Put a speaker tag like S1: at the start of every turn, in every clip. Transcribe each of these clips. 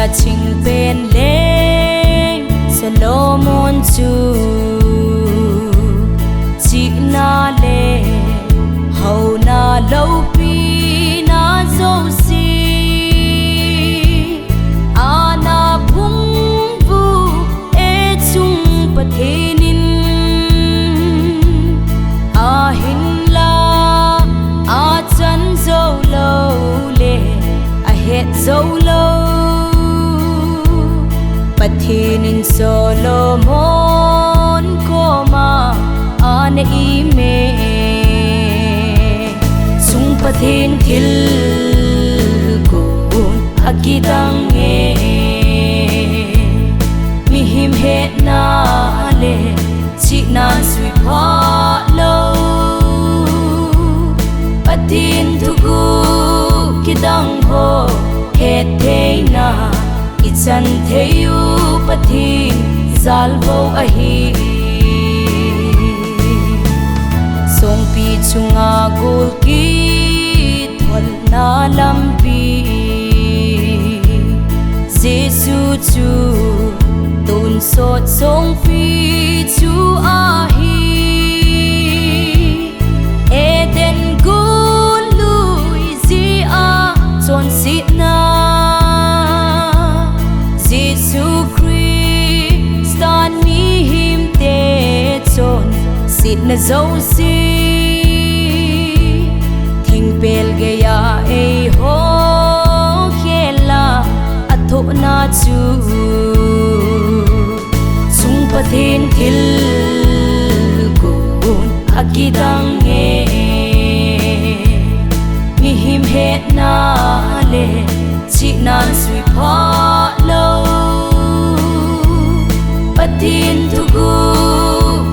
S1: ya ching pen leng Solomon chu chi na le hầu na lâu pi na dâu si ana phung vu e chung pa the nin a hin la a chan dâu lâu le a het dâu lâu pa the nin Solomon ko ma ana i me pathin thil kun akidang nge mi him het na le chi na sui pha lo pathin thu gu kidang ho het the na ichan theyu pathin zal vo a hi song pi chunga gul ki na lampi Giêsu chu tôn sot song phi chu a hi Eden gun lui zi a chon sit na Giêsu Christ stan mi him te chon sit na zo si pel gaya e ho khela atho na chu chung pathin thil kun akidang nge mi him het na le chi na sui pha lo pathin thu gu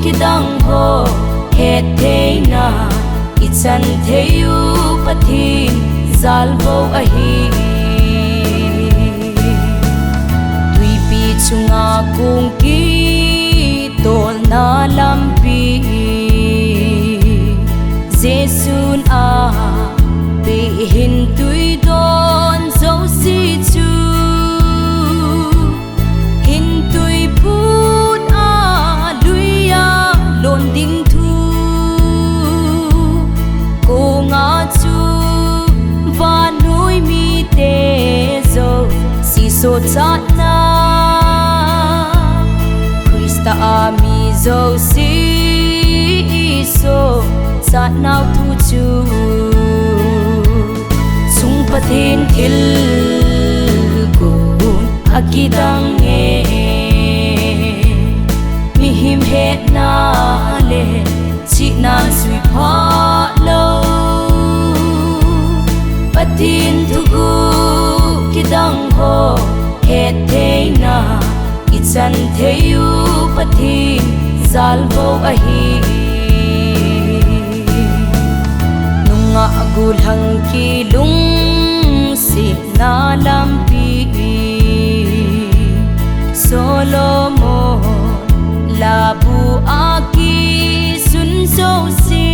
S1: kidang ho het the na ichan theyu pathin zal vo a hi tui pi chunga kung ki tol na lampi Jesun a pe hin tui don zo si chu hin tui put a luya lon ding so chat na Krista ami zo si so chat now thu chu chung pathin thil kun akidang nge mi him het na le chi na sui pha lo pathin thu gu kidang ho het the na ichan theyu pathin zal vo a hi nunga agul hang ki lung si na lampi Solomon labu aki sun zo si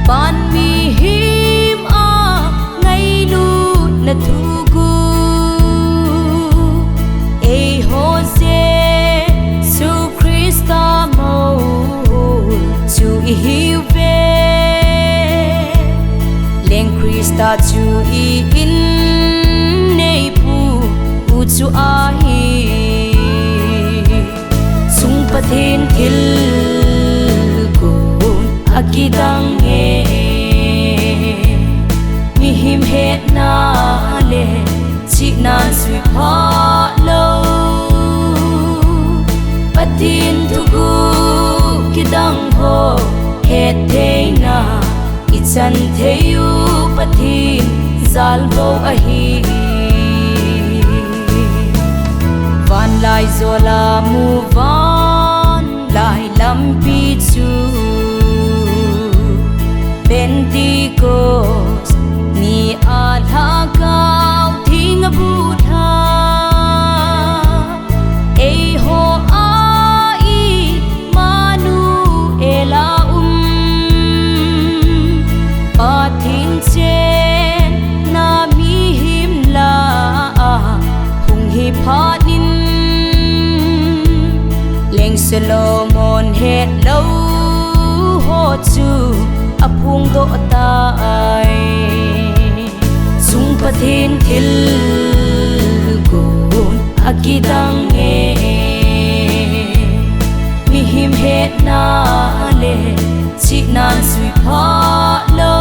S1: ban mi him a ngai lu na thu gu e hose su Krista mo chu i hiu ve leng Krista chu i in nei pu u chu a hi sung pathin thil kun akidang nge mi him het na le chi na sui pha lo pathin thu gu kidang ho het the na ichan theyu pathin zal vo a hi van lai zola mu van lai lampi chu Pentecost ni ala kau thing bu tha e ho ai manu ela pathin che na mi him la Solomon het lâu ho chu apung do tai sung pathin thil gun akidang nge mi him het na le chi nan sui pha lo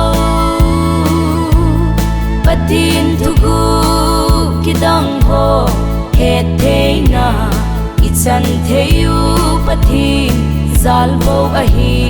S1: patin thu gu kidang ho het the na ichan theyu pathin zal bo ahi